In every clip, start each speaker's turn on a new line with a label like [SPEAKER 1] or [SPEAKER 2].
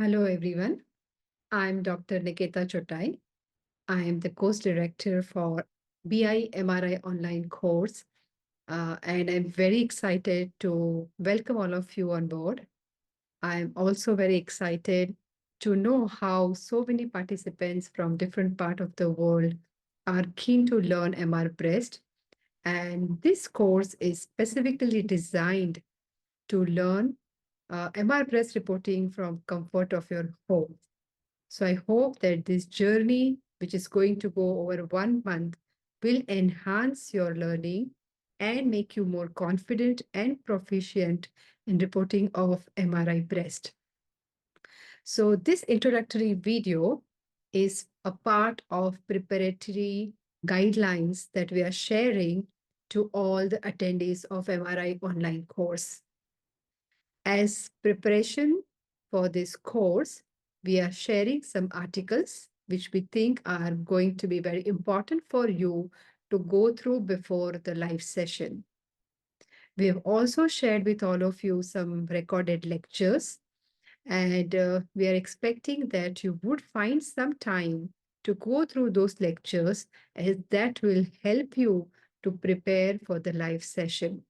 [SPEAKER 1] Hello, everyone. I'm Dr. Niketa Chotai. I am the course director for BI MRI online course, and I'm very excited to welcome all of you on board. I'm also very excited to know how so many participants from different part of the world are keen to learn MR breast. And this course is specifically designed to learn MR breast reporting from comfort of your home. So I hope that this journey, which is going to go over 1 month, will enhance your learning and make you more confident and proficient in reporting of MRI breast. So this introductory video is a part of preparatory guidelines that we are sharing to all the attendees of MRI online course. As preparation for this course, we are sharing some articles which we think are going to be very important for you to go through before the live session. We have also shared with all of you some recorded lectures, and we are expecting that you would find some time to go through those lectures, as that will help you to prepare for the live session.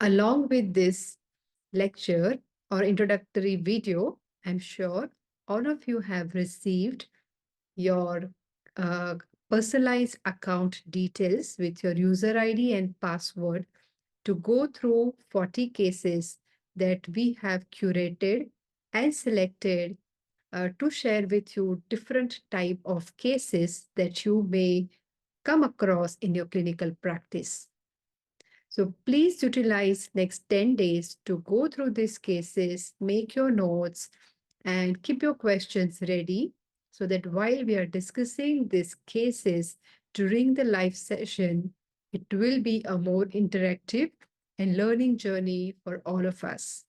[SPEAKER 1] Along with this lecture or introductory video, I'm sure all of you have received your uh, personalized account details with your user ID and password to go through 40 cases that we have curated and selected to share with you different type of cases that you may come across in your clinical practice. So please utilize next 10 days to go through these cases, make your notes, and keep your questions ready so that while we are discussing these cases during the live session, it will be a more interactive and learning journey for all of us.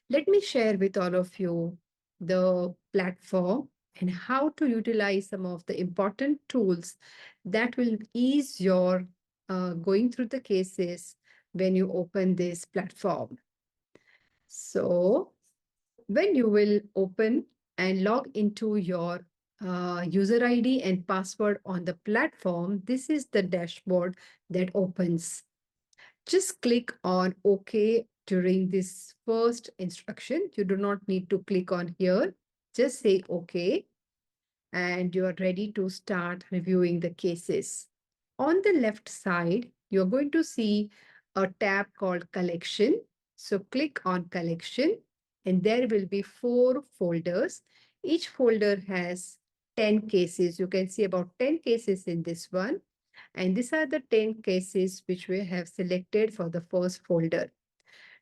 [SPEAKER 1] Let me share with all of you the platform and how to utilize some of the important tools that will ease your going through the cases when you open this platform. So when you will open and log into your user ID and password on the platform, this is the dashboard that opens. Just click on OK during this first instruction. You do not need to click on here. Just say OK, and you are ready to start reviewing the cases. On the left side, you're going to see a tab called Collection. So click on Collection, and there will be 4 folders. Each folder has 10 cases. You can see about 10 cases in this one. And these are the 10 cases which we have selected for the first folder.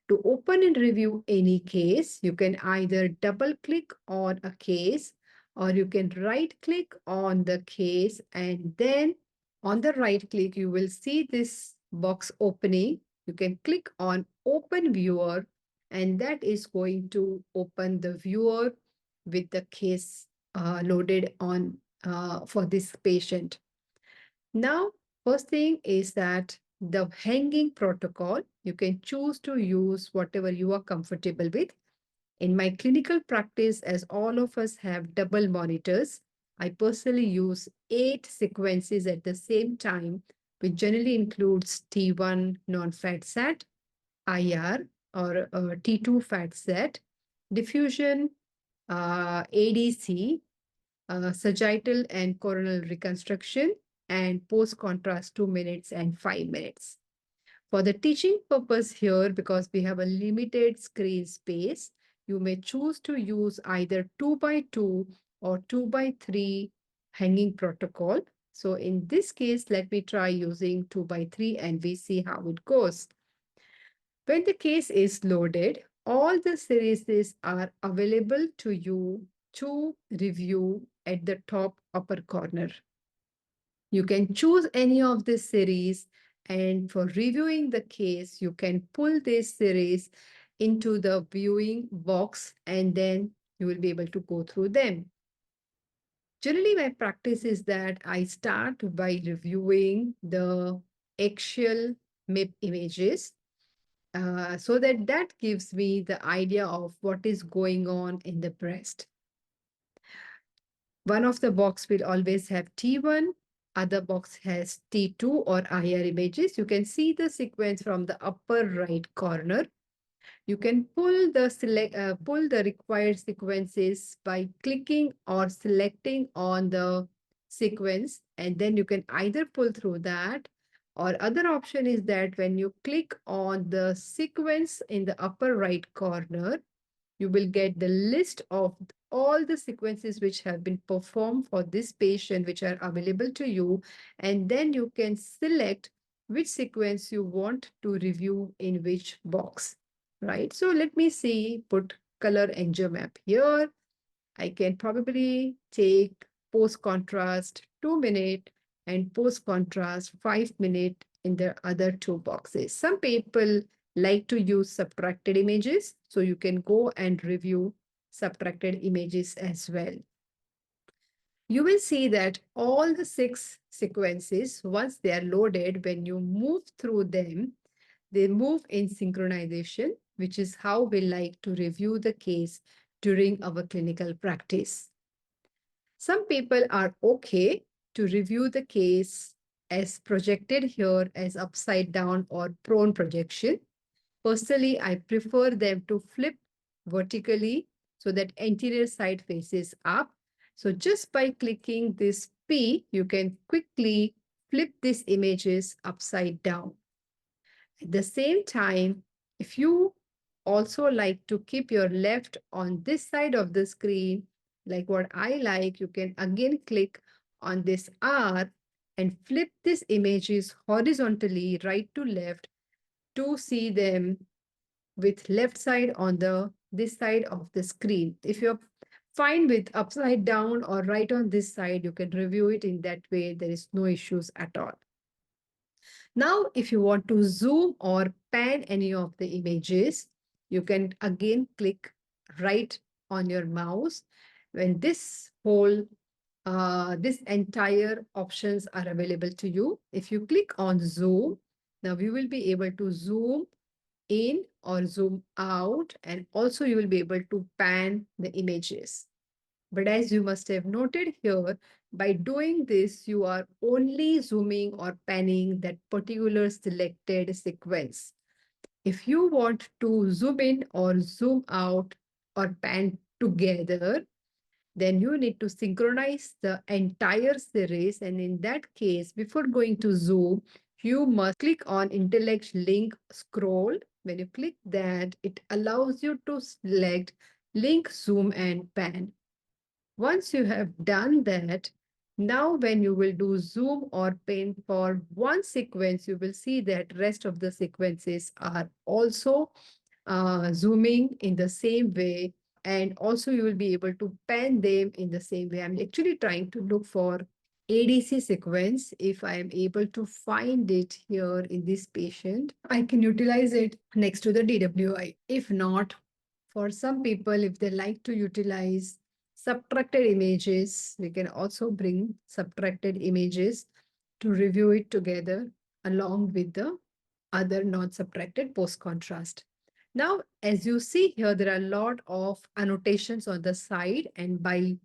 [SPEAKER 1] To open and review any case, you can either double click on a case, or you can right click on the case, and then on the right click, you will see this box opening. You can click on Open Viewer, and that is going to open the viewer with the case loaded on for this patient. Now, first thing is that the hanging protocol, you can choose to use whatever you are comfortable with. In my clinical practice, as all of us have double monitors, I personally use 8 sequences at the same time, which generally includes T1 non-fat set, IR or T2 fat set, diffusion, ADC, sagittal and coronal reconstruction, and post-contrast 2 minutes and 5 minutes. For the teaching purpose here, because we have a limited screen space, you may choose to use either 2 by 2 or 2 by 3 hanging protocol. So in this case, let me try using 2 by 3 and we see how it goes. When the case is loaded, all the series are available to you to review at the top upper corner. You can choose any of this series, and for reviewing the case, you can pull this series into the viewing box, and then you will be able to go through them. Generally, my practice is that I start by reviewing the axial MIP images. so that gives me the idea of what is going on in the breast. One of the box will always have T1, other box has T2 or IR images. You can see the sequence from the upper right corner. You can pull the required sequences by clicking or selecting on the sequence, and then you can either pull through that, or other option is that when you click on the sequence in the upper right corner, you will get the list of all the sequences which have been performed for this patient, which are available to you. And then you can select which sequence you want to review in which box, right? So let me see, put color angio map here. I can probably take post contrast 2 minute and post contrast 5 minute in the other two boxes. Some people like to use subtracted images, so you can go and review subtracted images as well. You will see that all the 6 sequences, once they are loaded, when you move through them, they move in synchronization, which is how we like to review the case during our clinical practice. Some people are okay to review the case as projected here as upside down or prone projection. Personally, I prefer them to flip vertically so that anterior side faces up. So just by clicking this P, you can quickly flip these images upside down. At the same time, if you also like to keep your left on this side of the screen, like what I like, you can again click on this R and flip these images horizontally right to left to see them with left side on the this side of the screen. If you're fine with upside down or right on this side, you can review it in that way. There is no issues at all. Now, if you want to zoom or pan any of the images, you can again click right on your mouse. When this entire options are available to you. If you click on zoom, now you will be able to zoom in or zoom out, and also you will be able to pan the images. But as you must have noted here, by doing this, you are only zooming or panning that particular selected sequence. If you want to zoom in or zoom out or pan together, then you need to synchronize the entire series. And in that case, before going to zoom, you must click on Intellect Link Scroll. When you click that, it allows you to select Link, Zoom, and Pan. Once you have done that, now when you will do zoom or pan for one sequence, you will see that rest of the sequences are also zooming in the same way. And also you will be able to pan them in the same way. I'm actually trying to look for ADC sequence. If I am able to find it here in this patient, I can utilize it next to the DWI. If not, for some people, if they like to utilize subtracted images, we can also bring subtracted images to review it together along with the other non-subtracted post-contrast. Now, as you see here, there are a lot of annotations on the side, and by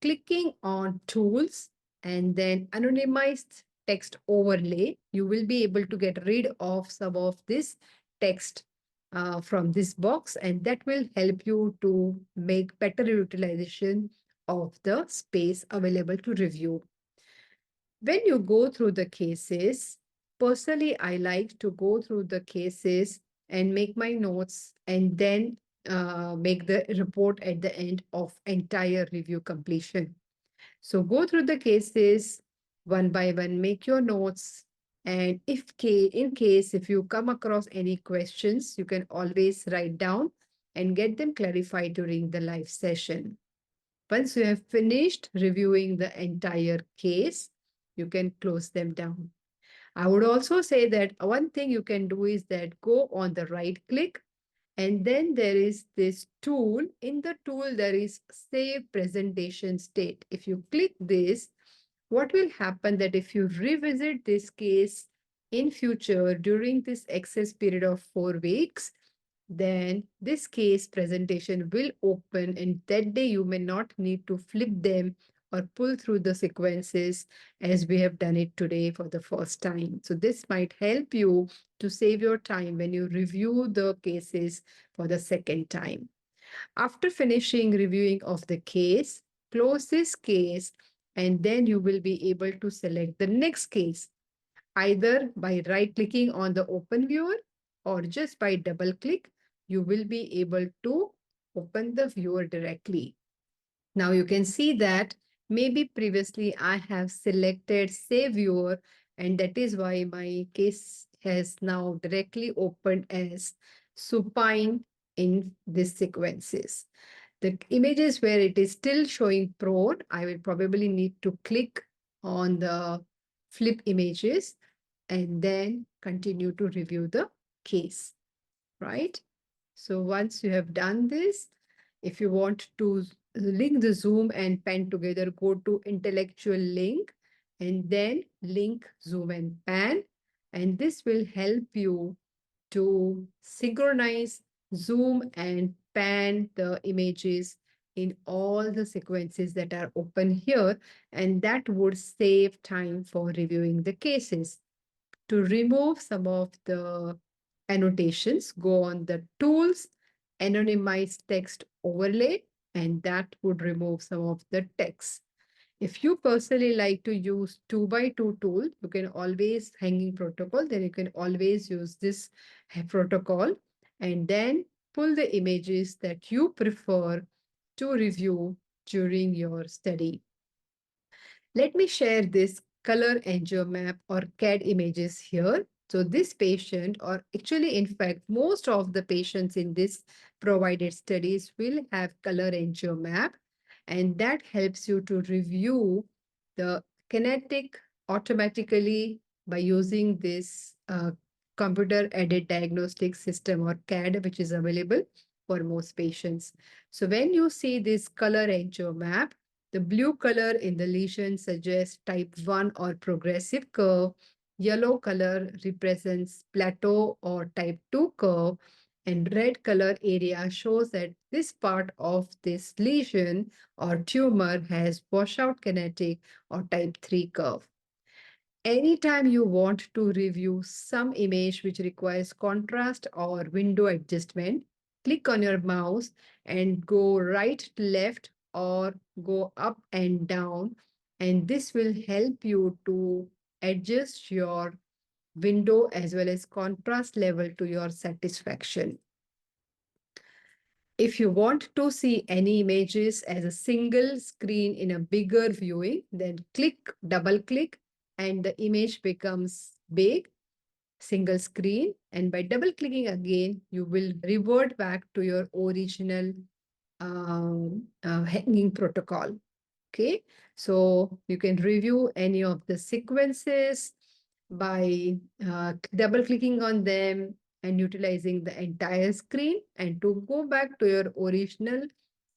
[SPEAKER 1] clicking on tools and then anonymized text overlay, you will be able to get rid of some of this text from this box, and that will help you to make better utilization of the space available to review. When you go through the cases, personally, I like to go through the cases and make my notes and then make the report at the end of entire review completion. So go through the cases one by one, make your notes. And in case if you come across any questions, you can always write down and get them clarified during the live session. Once you have finished reviewing the entire case, you can close them down. I would also say that one thing you can do is that go on the right click, and then there is this tool. In the tool, there is Save Presentation State. If you click this, what will happen that if you revisit this case in future during this excess period of 4 weeks, then this case presentation will open, and that day you may not need to flip them or pull through the sequences as we have done it today for the first time. So this might help you to save your time when you review the cases for the second time. After finishing reviewing of the case, close this case, and then you will be able to select the next case either by right clicking on the open viewer or just by double click. You will be able to open the viewer directly. Now you can see that maybe previously I have selected save viewer, and that is why my case has now directly opened as supine in these sequences. The images where it is still showing prone, I will probably need to click on the flip images and then continue to review the case, right? So once you have done this, if you want to link the Zoom and pen together, go to intellectual link and then link Zoom and pan. And this will help you to synchronize, zoom, and pan the images in all the sequences that are open here. And that would save time for reviewing the cases. To remove some of the annotations, go on the tools, anonymize text overlay, and that would remove some of the text. If you personally like to use 2x2 tool, you can always hanging protocol, then you can always use this protocol and then pull the images that you prefer to review during your study. Let me share this color angio map or CAD images here. So this patient, or actually in fact, most of the patients in this provided studies will have color angio map, and that helps you to review the kinetic automatically by using this computer aided diagnostic system or CAD, which is available for most patients. So when you see this color angio map, the blue color in the lesion suggests type 1 or progressive curve. Yellow color represents plateau or type 2 curve. And red color area shows that this part of this lesion or tumor has washout kinetic or type 3 curve. Anytime you want to review some image which requires contrast or window adjustment, click on your mouse and go right to left or go up and down. And this will help you to adjust your window as well as contrast level to your satisfaction. If you want to see any images as a single screen in a bigger viewing, then double click, and the image becomes big, single screen. And by double clicking again, you will revert back to your original hanging protocol. Okay, so you can review any of the sequences by double clicking on them and utilizing the entire screen. And to go back to your original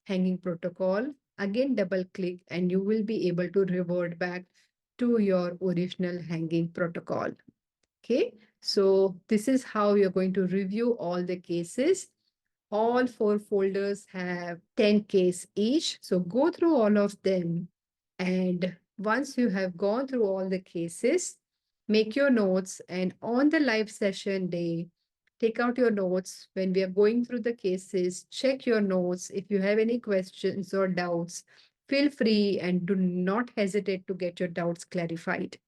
[SPEAKER 1] hanging protocol, again double click and you will be able to revert back to your original hanging protocol. Okay, so this is how you're going to review all the cases. All 4 folders have 10 cases each. So go through all of them. And once you have gone through all the cases, make your notes. And on the live session day, take out your notes. When we are going through the cases, check your notes. If you have any questions or doubts, feel free and do not hesitate to get your doubts clarified.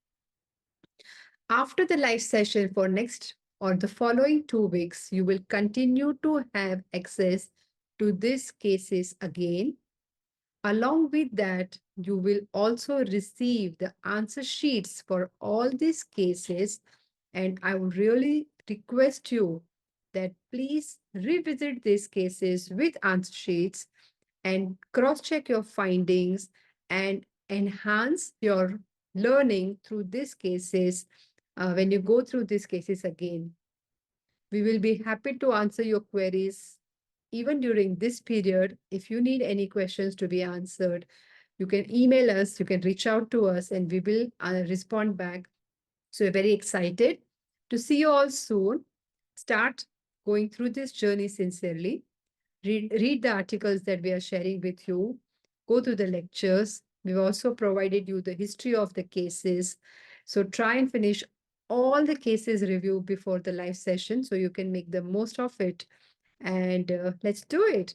[SPEAKER 1] After the live session for next or the following 2 weeks, you will continue to have access to these cases again. Along with that, you will also receive the answer sheets for all these cases. And I would really request you that please revisit these cases with answer sheets and cross-check your findings and enhance your learning through these cases when you go through these cases again. We will be happy to answer your queries even during this period. If you need any questions to be answered, you can email us, you can reach out to us, and we will respond back. So we're very excited To see you all soon, start going through this journey sincerely. Read the articles that we are sharing with you. Go to the lectures. We've also provided you the history of the cases. So try and finish all the cases review before the live session so you can make the most of it. And let's do it.